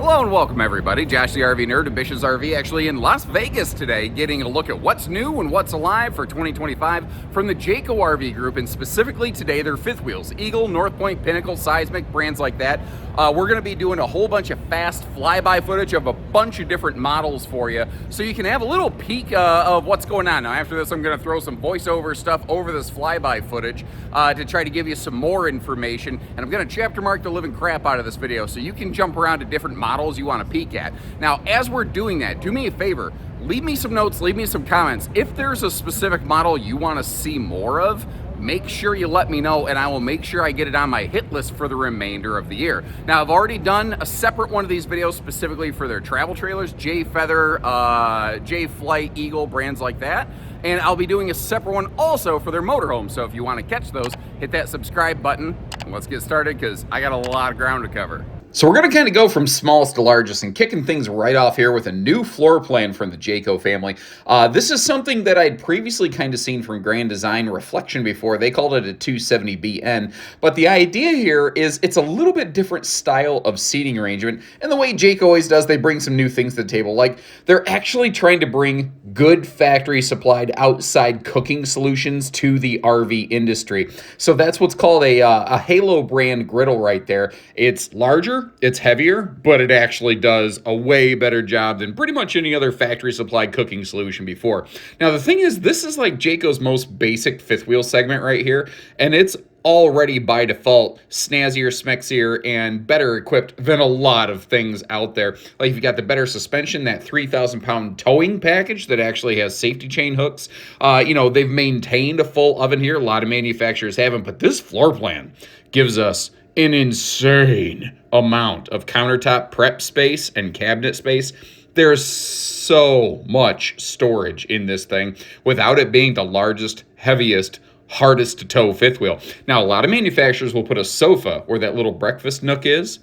Hello and welcome everybody. Josh the RV Nerd and Bish's RV actually in Las Vegas today, getting a look at what's new and what's alive for 2025 from the Jayco RV Group, and specifically today their fifth wheels, Eagle, North Point, Pinnacle, Seismic, brands like that. We're going to be doing a whole bunch of fast flyby footage of a bunch of different models for you, so you can have a little peek of what's going on. Now after this I'm going to throw some voiceover stuff over this flyby footage to try to give you some more information, and I'm going to chapter mark the living crap out of this video so you can jump around to different models you want to peek at. Now, as we're doing that, do me a favor, leave me some notes, leave me some comments. If there's a specific model you want to see more of, make sure you let me know, and I will make sure I get it on my hit list for the remainder of the year. Now, I've already done a separate one of these videos specifically for their travel trailers, J Feather, J Flight, Eagle, brands like that. And I'll be doing a separate one also for their motorhome. So if you want to catch those, hit that subscribe button. And let's get started because I got a lot of ground to cover. So we're going to kind of go from smallest to largest and kicking things right off here with a new floor plan from the Jayco family. This is something that I'd previously kind of seen from Grand Design Reflection before. They called it a 270BN. But the idea here is it's a little bit different style of seating arrangement. And the way Jayco always does, they bring some new things to the table. Like they're actually trying to bring good factory supplied outside cooking solutions to the RV industry. So that's what's called a Halo brand griddle right there. It's larger. It's heavier, but it actually does a way better job than pretty much any other factory supplied cooking solution before. Now, the thing is, this is like Jayco's most basic fifth wheel segment right here, and it's already by default snazzier, smexier, and better equipped than a lot of things out there. Like you've got the better suspension, that 3,000-pound towing package that actually has safety chain hooks. They've maintained a full oven here. A lot of manufacturers haven't, but this floor plan gives us an insane amount of countertop prep space and cabinet space. There's so much storage in this thing without it being the largest, heaviest, hardest to tow fifth wheel. Now, a lot of manufacturers will put a sofa where that little breakfast nook is,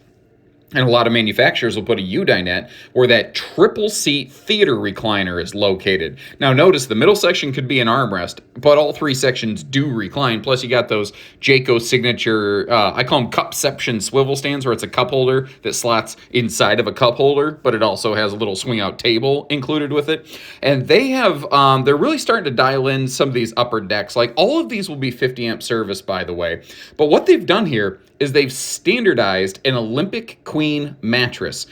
and a lot of manufacturers will put a U-dinette where that triple seat theater recliner is located. Now notice the middle section could be an armrest, but all three sections do recline. Plus you got those Jayco signature, I call them cupception swivel stands, where it's a cup holder that slots inside of a cup holder, but it also has a little swing out table included with it. And they have, they're really starting to dial in some of these upper decks. Like all of these will be 50 amp service, by the way. But what they've done here is they've standardized an Olympic Queen mattress.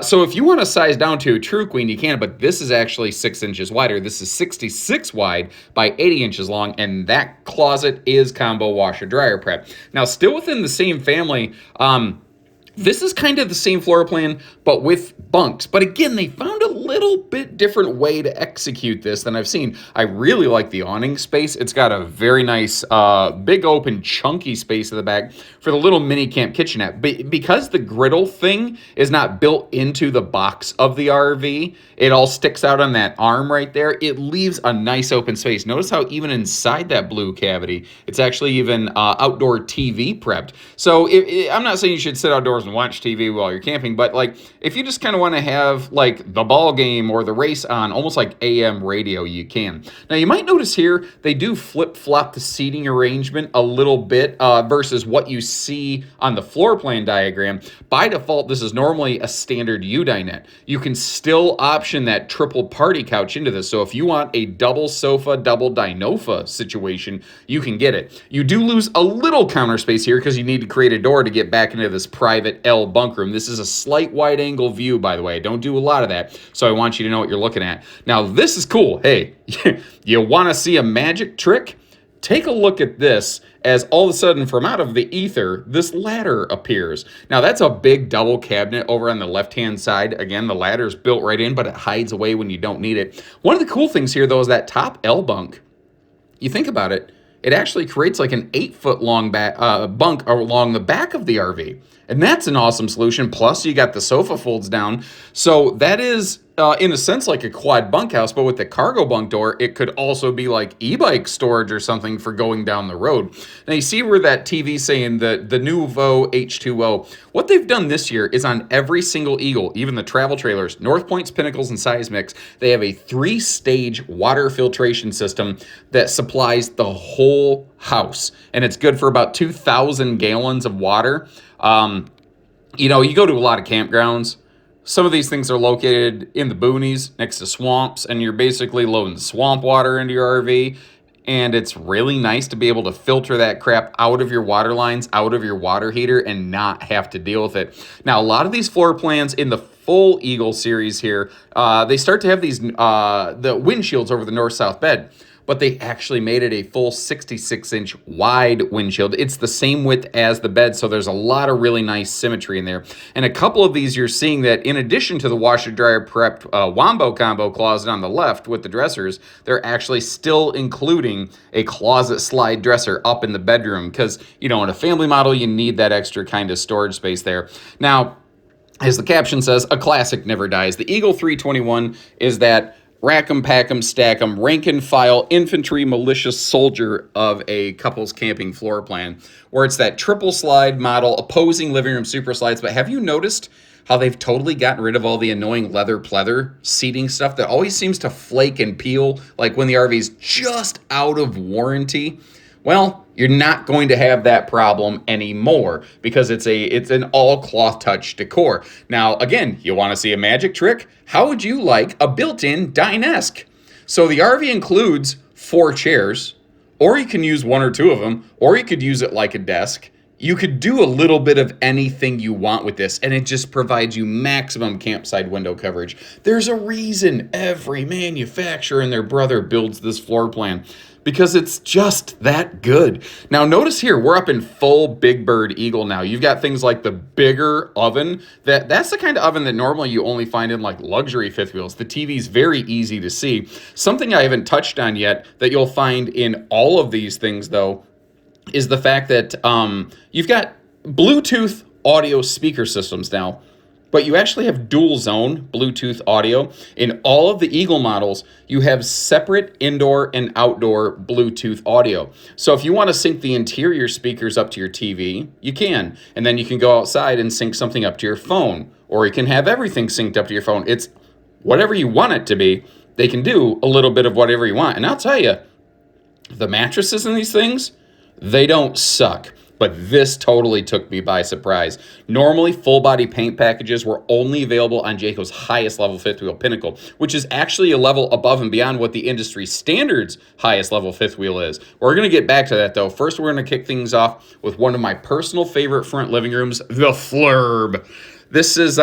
So if you want to size down to a true queen, you can, but this is actually 6 inches wider. This is 66 wide by 80 inches long, and that closet is combo washer dryer prep. Now, still within the same family, this is kind of the same floor plan, but with bunks. But again, they found a little bit different way to execute this than I've seen. I really like the awning space. It's got a very nice, big open, chunky space in the back for the little mini camp kitchenette. But because the griddle thing is not built into the box of the RV, it all sticks out on that arm right there. It leaves a nice open space. Notice how even inside that blue cavity, it's actually even outdoor TV prepped. So I'm not saying you should sit outdoors and watch TV while you're camping, but like if you just kind of want to have like the ball game or the race on, almost like AM radio, you can. Now you might notice here they do flip-flop the seating arrangement a little bit versus what you see on the floor plan diagram. By default, this is normally a standard U-dinette. You can still option that triple party couch into this. So if you want a double sofa, double dinofa situation, you can get it. You do lose a little counter space here because you need to create a door to get back into this private L bunk room. This is a slight wide angle view, by the way. I don't do a lot of that, so I want you to know what you're looking at. Now, this is cool. Hey, you want to see a magic trick? Take a look at this as all of a sudden from out of the ether, this ladder appears. Now, that's a big double cabinet over on the left-hand side. Again, the ladder's built right in, but it hides away when you don't need it. One of the cool things here, though, is that top L bunk. You think about it, it actually creates like an 8-foot long bunk along the back of the RV. And that's an awesome solution. Plus, you got the sofa folds down. So that is, in a sense, like a quad bunkhouse. But with the cargo bunk door, it could also be like e-bike storage or something for going down the road. Now, you see where that TV's saying the Nouveau H2O. What they've done this year is on every single Eagle, even the travel trailers, North Points, Pinnacles, and Seismics, they have a 3-stage water filtration system that supplies the whole house. And it's good for about 2,000 gallons of water. You go to a lot of campgrounds Some of these things are located in the boonies next to swamps, and you're basically loading swamp water into your RV. And it's really nice to be able to filter that crap out of your water lines, out of your water heater, and not have to deal with it. Now, a lot of these floor plans in the full Eagle series here, they start to have these the windshields over the north-south bed, but they actually made it a full 66-inch wide windshield. It's the same width as the bed, so there's a lot of really nice symmetry in there. And a couple of these, you're seeing that in addition to the washer-dryer prepped Wombo combo closet on the left with the dressers, they're actually still including a closet slide dresser up in the bedroom because, you know, in a family model, you need that extra kind of storage space there. Now, as the caption says, a classic never dies. The Eagle 321 is that rack 'em, pack 'em, stack 'em, rank and file infantry militia soldier of a couple's camping floor plan, where it's that triple slide model, opposing living room super slides. But have you noticed how they've totally gotten rid of all the annoying leather pleather seating stuff that always seems to flake and peel, like when the RV's just out of warranty? Well, you're not going to have that problem anymore because it's an all cloth touch decor. Now, again, you want to see a magic trick? How would you like a built-in dinesque? So the RV includes 4 chairs, or you can use 1 or 2 of them, or you could use it like a desk. You could do a little bit of anything you want with this, and it just provides you maximum campsite window coverage. There's a reason every manufacturer and their brother builds this floor plan, because it's just that good. Now notice here, we're up in full Big Bird Eagle now. You've got things like the bigger oven. That's the kind of oven that normally you only find in like luxury fifth wheels. The TV's very easy to see. Something I haven't touched on yet that you'll find in all of these things though, is the fact that you've got Bluetooth audio speaker systems now, but you actually have dual zone Bluetooth audio. In all of the Eagle models, you have separate indoor and outdoor Bluetooth audio. So if you want to sync the interior speakers up to your TV, you can. And then you can go outside and sync something up to your phone, or you can have everything synced up to your phone. It's whatever you want it to be. They can do a little bit of whatever you want. And I'll tell you, the mattresses in these things, they don't suck. But this totally took me by surprise. Normally, full body paint packages were only available on Jayco's highest level fifth wheel, Pinnacle, which is actually a level above and beyond what the industry standards highest level fifth wheel is. We're going to get back to that though. First, we're going to kick things off with one of my personal favorite front living rooms, the Flurb. This is,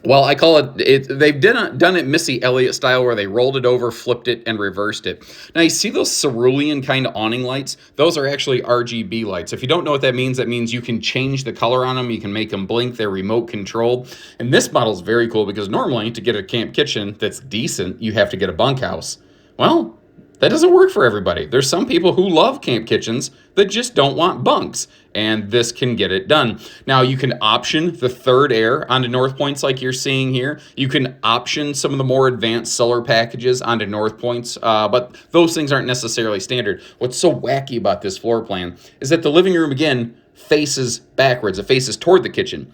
well, I call it, they've done it Missy Elliott style where they rolled it over, flipped it, and reversed it. Now, you see those cerulean kind of awning lights? Those are actually RGB lights. If you don't know what that means you can change the color on them. You can make them blink. They're remote controlled. And this model is very cool because normally to get a camp kitchen that's decent, you have to get a bunkhouse. Well, that doesn't work for everybody. There's some people who love camp kitchens that just don't want bunks, and this can get it done. Now, you can option the third air onto North Points like you're seeing here. You can option some of the more advanced solar packages onto North Points, but those things aren't necessarily standard. What's so wacky about this floor plan is that the living room, again, faces backwards. It faces toward the kitchen.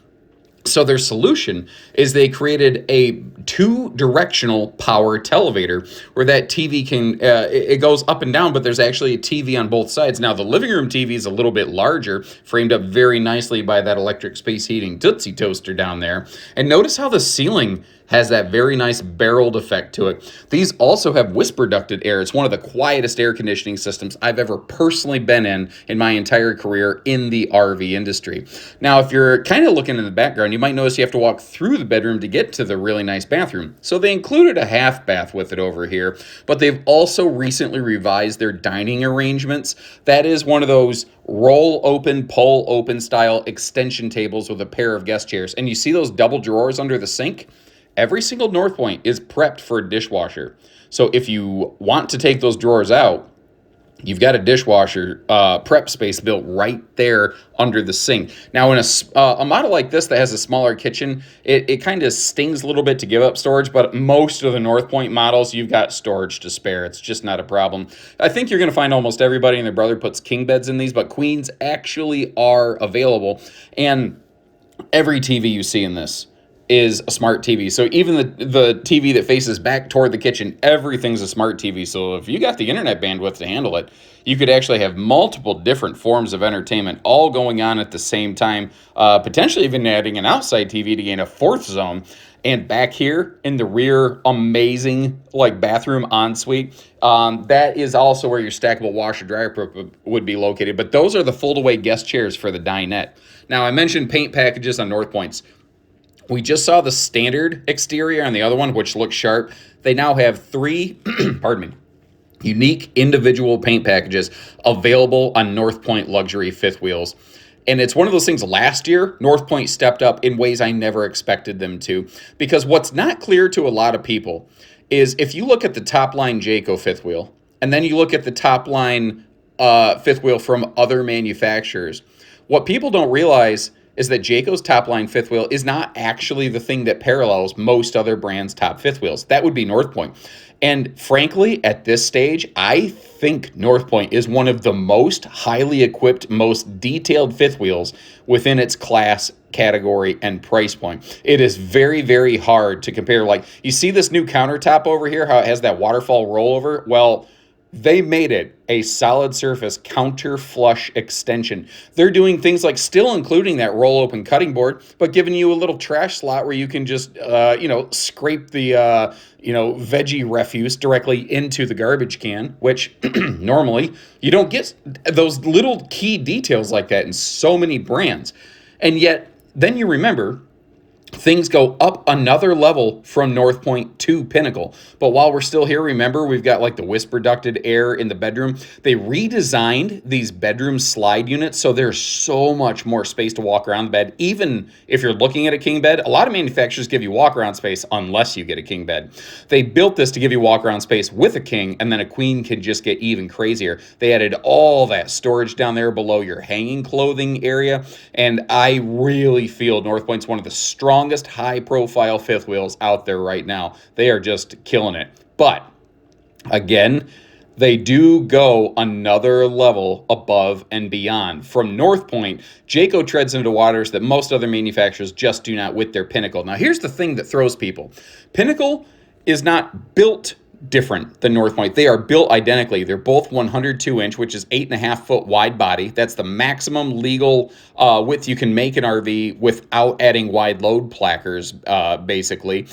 So their solution is they created a 2-directional power televator where that TV can, it goes up and down, but there's actually a TV on both sides. Now, the living room TV is a little bit larger, framed up very nicely by that electric space heating Tootsie toaster down there. And notice how the ceiling has that very nice barreled effect to it. These also have whisper ducted air. It's one of the quietest air conditioning systems I've ever personally been in my entire career in the RV industry. Now, if you're kind of looking in the background, you might notice you have to walk through the bedroom to get to the really nice bathroom. So they included a half bath with it over here, but they've also recently revised their dining arrangements. That is one of those roll open, pull open style extension tables with a pair of guest chairs. And you see those double drawers under the sink? Every single North Point is prepped for a dishwasher. So if you want to take those drawers out, you've got a dishwasher prep space built right there under the sink. Now, in a model like this that has a smaller kitchen, it kind of stings a little bit to give up storage, but most of the North Point models, you've got storage to spare. It's just not a problem. I think you're going to find almost everybody and their brother puts king beds in these, but queens actually are available. And every TV you see in this, is a smart TV. So even the TV that faces back toward the kitchen, everything's a smart TV. So if you got the internet bandwidth to handle it, you could actually have multiple different forms of entertainment all going on at the same time, potentially even adding an outside TV to gain a fourth zone. And back here in the rear, amazing like bathroom ensuite. That is also where your stackable washer dryer would be located. But those are the fold away guest chairs for the dinette. Now I mentioned paint packages on North Points. We just saw the standard exterior on the other one, which looks sharp. They now have three, pardon me, unique individual paint packages available on North Point luxury fifth wheels. And it's one of those things last year, North Point stepped up in ways I never expected them to. Because what's not clear to a lot of people is if you look at the top line Jayco fifth wheel, and then you look at the top line fifth wheel from other manufacturers, what people don't realize is that Jayco's top line fifth wheel is not actually the thing that parallels most other brands' top fifth wheels. That would be North Point. And frankly, at this stage, I think North Point is one of the most highly equipped, most detailed fifth wheels within its class, category, and price point. It is very, very hard to compare. Like, you see this new countertop over here, how it has that waterfall rollover? Well, they made it a solid surface counter flush extension. They're doing things like still including that roll open cutting board, but giving you a little trash slot where you can just, scrape the, veggie refuse directly into the garbage can, which normally you don't get those little key details like that in so many brands. And yet then you remember things go up another level from North Point to Pinnacle. But while we're still here, remember, we've got like the whisper ducted air in the bedroom. They redesigned these bedroom slide units, so there's so much more space to walk around the bed. Even if you're looking at a king bed, a lot of manufacturers give you walk around space unless you get a king bed. They built this to give you walk around space with a king, and then a queen can just get even crazier. They added all that storage down there below your hanging clothing area, and I really feel North Point's one of the strongest high-profile fifth wheels out there right now. They are just killing it. But again, they do go another level above and beyond. From North Point, Jayco treads into waters that most other manufacturers just do not with their Pinnacle. Now, here's the thing that throws people. Pinnacle is not built different than North Point. They are built identically. They're both 102-inch, which is 8.5-foot wide body. That's the maximum legal width you can make an RV without adding wide load placards, basically.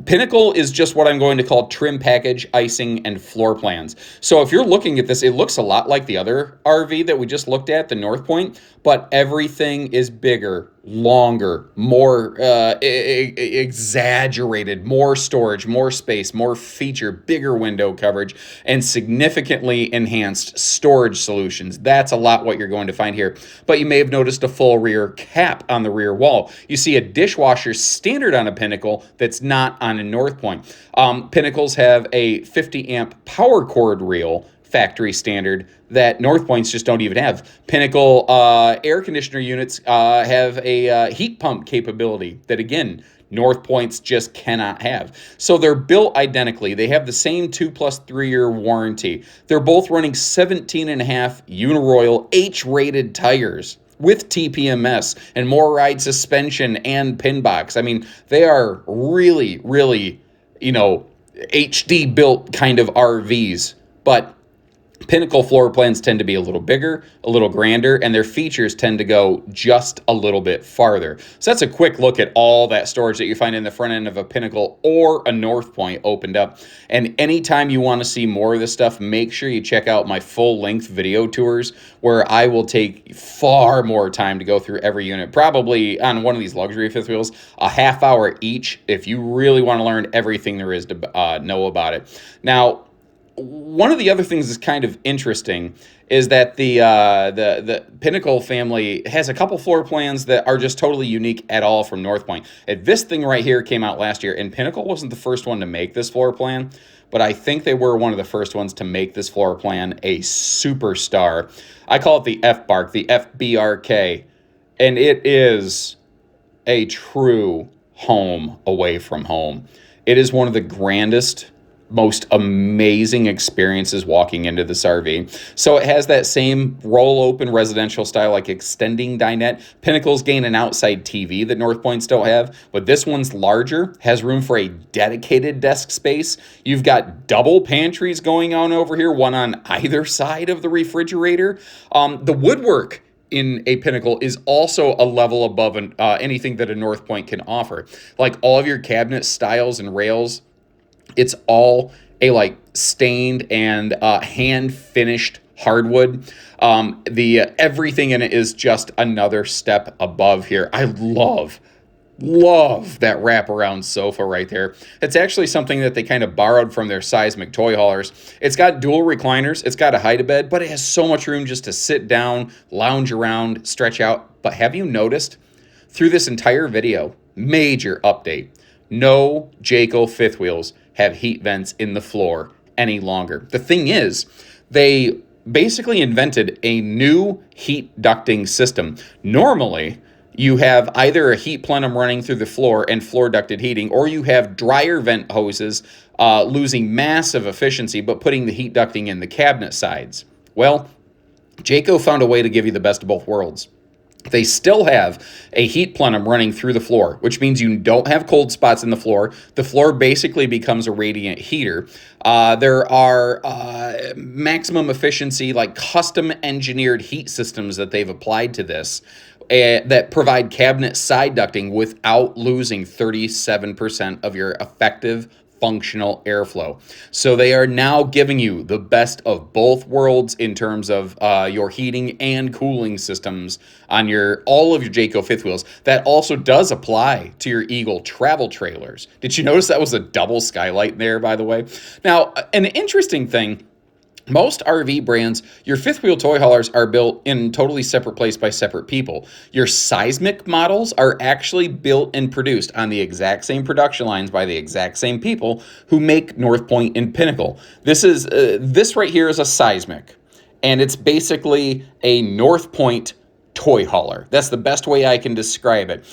Pinnacle is just what I'm going to call trim package, icing, and floor plans. So if you're looking at this, it looks a lot like the other RV that we just looked at, the North Point, but everything is bigger, longer, more exaggerated, more storage, more space, more feature, bigger window coverage, and significantly enhanced storage solutions. That's a lot what you're going to find here. But you may have noticed a full rear cap on the rear wall. You see a dishwasher standard on a Pinnacle that's not on a North Point. Pinnacles have a 50 amp power cord reel, factory standard, that North Points just don't even have. Pinnacle air conditioner units have a heat pump capability that, again, North Points just cannot have. So they're built identically. They have the same 2+3 year warranty. They're both running 17.5 Uniroyal H-rated tires with TPMS and more ride suspension and pin box. I mean, they are really, really, HD built kind of RVs. But Pinnacle floor plans tend to be a little bigger, a little grander, and their features tend to go just a little bit farther. So that's a quick look at all that storage that you find in the front end of a Pinnacle or a North Point opened up. And anytime you want to see more of this stuff, make sure you check out my full-length video tours where I will take far more time to go through every unit, probably on one of these luxury fifth wheels, a half hour each if you really want to learn everything there is to know about it. Now, one of the other things that's kind of interesting is that the Pinnacle family has a couple floor plans that are just totally unique at all from North Point. This thing right here came out last year, and Pinnacle wasn't the first one to make this floor plan, but I think they were one of the first ones to make this floor plan a superstar. I call it the FBARK, the FBRK, and it is a true home away from home. It is one of the grandest most amazing experiences walking into this RV. So it has that same roll open residential style, like extending dinette. Pinnacles gain an outside TV that North Points don't have, but this one's larger, has room for a dedicated desk space. You've got double pantries going on over here, one on either side of the refrigerator. The woodwork in a Pinnacle is also a level above anything that a North Point can offer. Like all of your cabinet styles and rails, it's all a like stained and hand finished hardwood. The everything in it is just another step above here. I love that wraparound sofa right there. It's actually something that they kind of borrowed from their Seismic toy haulers. It's got dual recliners. It's got a hide-a-bed, but it has so much room just to sit down, lounge around, stretch out. But have you noticed through this entire video, major update, no Jayco fifth wheels have heat vents in the floor any longer. The thing is, they basically invented a new heat ducting system. Normally, you have either a heat plenum running through the floor and floor ducted heating, or you have dryer vent hoses losing massive efficiency, but putting the heat ducting in the cabinet sides. Well, Jayco found a way to give you the best of both worlds. They still have a heat plenum running through the floor, which means you don't have cold spots in the floor. The floor basically becomes a radiant heater. There are maximum efficiency, like custom engineered heat systems that they've applied to this that provide cabinet side ducting without losing 37% of your effective functional airflow. So they are now giving you the best of both worlds in terms of your heating and cooling systems on all of your Jayco fifth wheels. That also does apply to your Eagle travel trailers. Did you notice that was a double skylight there, by the way? Now, an interesting thing, most RV brands, your fifth wheel toy haulers are built in totally separate place by separate people. Your Seismic models are actually built and produced on the exact same production lines by the exact same people who make North Point and Pinnacle. This right here is a Seismic, and it's basically a North Point toy hauler. That's the best way I can describe it.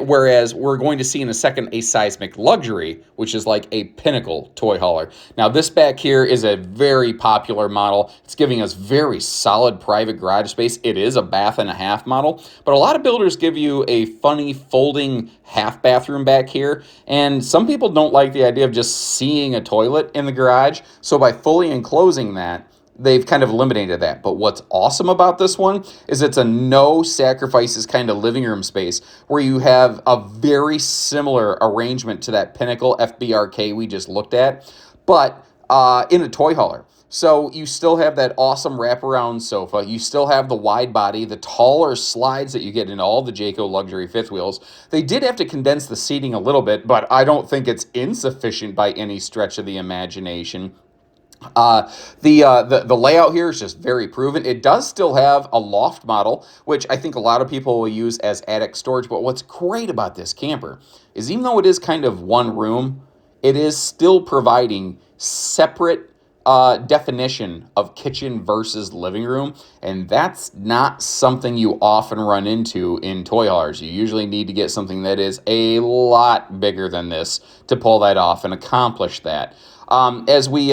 Whereas we're going to see in a second a Seismic Luxury, which is like a Pinnacle toy hauler. Now this back here is a very popular model. It's giving us very solid private garage space. It is a bath and a half model, but a lot of builders give you a funny folding half bathroom back here, and some people don't like the idea of just seeing a toilet in the garage. So by fully enclosing that, they've kind of eliminated that. But what's awesome about this one is it's a no sacrifices kind of living room space where you have a very similar arrangement to that Pinnacle FBRK we just looked at, but in a toy hauler. So you still have that awesome wraparound sofa. You still have the wide body, the taller slides that you get in all the Jayco luxury fifth wheels. They did have to condense the seating a little bit, but I don't think it's insufficient by any stretch of the imagination. The layout here is just very proven. It does still have a loft model, which I think a lot of people will use as attic storage. But what's great about this camper is even though it is kind of one room, it is still providing separate definition of kitchen versus living room. And that's not something you often run into in toy haulers. You usually need to get something that is a lot bigger than this to pull that off and accomplish that. As we,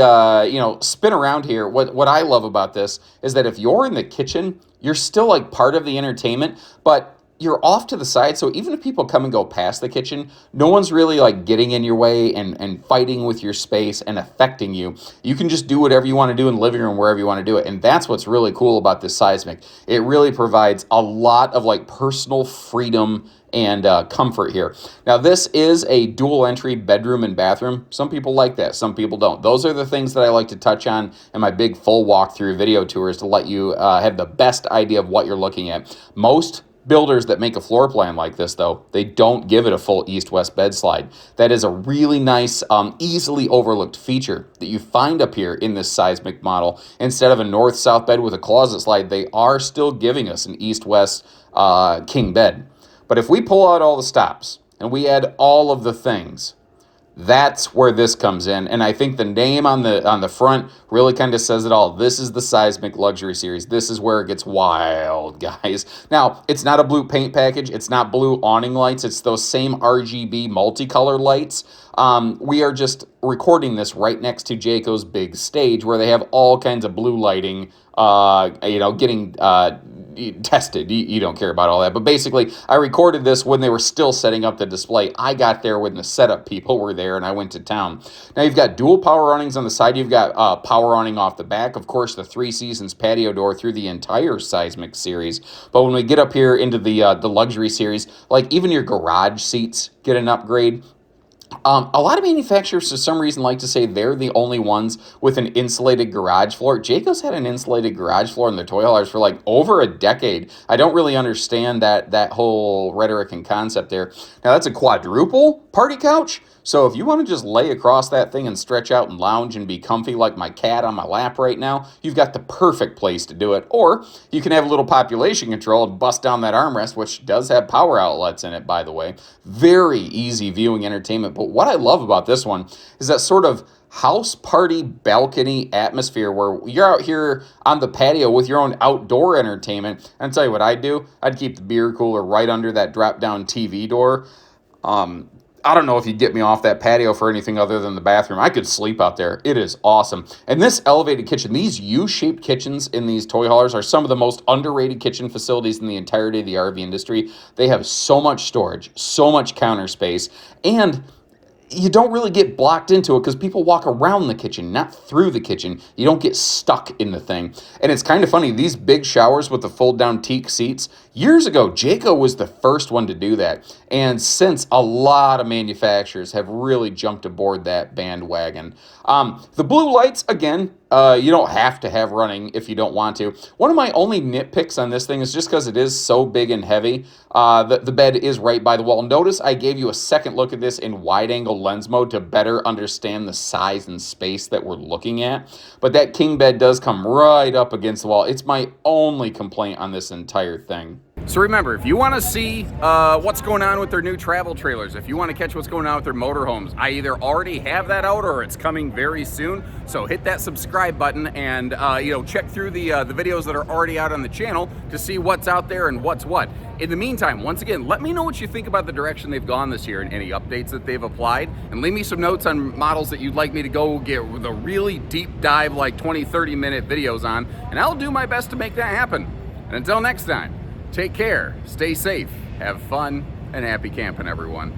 spin around here, what I love about this is that if you're in the kitchen, you're still like part of the entertainment, but you're off to the side. So even if people come and go past the kitchen, no one's really like getting in your way and fighting with your space and affecting you. You can just do whatever you want to do in the living room, wherever you want to do it. And that's what's really cool about this Seismic. It really provides a lot of like personal freedom and comfort here. Now this is a dual entry bedroom and bathroom. Some people like that, some people don't. Those are the things that I like to touch on in my big full walkthrough video tours to let you have the best idea of what you're looking at. Most builders that make a floor plan like this, though, they don't give it a full east-west bed slide. That is a really nice, easily overlooked feature that you find up here in this Seismic model. Instead of a north-south bed with a closet slide, they are still giving us an east-west king bed. But if we pull out all the stops and we add all of the things, That's where this comes in, and I think the name on the front really kind of says it all. This is the Seismic Luxury Series. This is where it gets wild, guys. Now, it's not a blue paint package. It's not blue awning lights. It's those same RGB multicolor lights. We are just recording this right next to Jayco's big stage where they have all kinds of blue lighting, getting tested. You don't care about all that. But basically, I recorded this when they were still setting up the display. I got there when the setup people were there, and I went to town. Now, you've got dual power awnings on the side. You've got power awning off the back. Of course, the 3 Seasons patio door through the entire Seismic series. But when we get up here into the luxury series, like even your garage seats get an upgrade. A lot of manufacturers, for some reason, like to say they're the only ones with an insulated garage floor. Jayco's had an insulated garage floor in their toy haulers for like over a decade. I don't really understand that whole rhetoric and concept there. Now, that's a quadruple party couch. So if you want to just lay across that thing and stretch out and lounge and be comfy like my cat on my lap right now, you've got the perfect place to do it. Or you can have a little population control and bust down that armrest, which does have power outlets in it, by the way. Very easy viewing entertainment. But what I love about this one is that sort of house party balcony atmosphere where you're out here on the patio with your own outdoor entertainment. And I'll tell you what I'd do. I'd keep the beer cooler right under that drop-down TV door. I don't know if you'd get me off that patio for anything other than the bathroom. I could sleep out there. It is awesome. And this elevated kitchen, these U-shaped kitchens in these toy haulers are some of the most underrated kitchen facilities in the entirety of the RV industry. They have so much storage, so much counter space, and you don't really get blocked into it because people walk around the kitchen, not through the kitchen. You don't get stuck in the thing. And it's kind of funny, these big showers with the fold-down teak seats, years ago, Jayco was the first one to do that. And since, a lot of manufacturers have really jumped aboard that bandwagon. The blue lights, again, you don't have to have running if you don't want to. One of my only nitpicks on this thing is just because it is so big and heavy, the bed is right by the wall. Notice I gave you a second look at this in wide-angle lens mode to better understand the size and space that we're looking at. But that king bed does come right up against the wall. It's my only complaint on this entire thing. So remember, if you want to see what's going on with their new travel trailers, if you want to catch what's going on with their motorhomes, I either already have that out or it's coming very soon. So hit that subscribe button and check through the videos that are already out on the channel to see what's out there and what's what. In the meantime, once again, let me know what you think about the direction they've gone this year and any updates that they've applied, and leave me some notes on models that you'd like me to go get the really deep dive, like 20-30 minute videos on, and I'll do my best to make that happen. And until next time, take care, stay safe, have fun, and happy camping, everyone.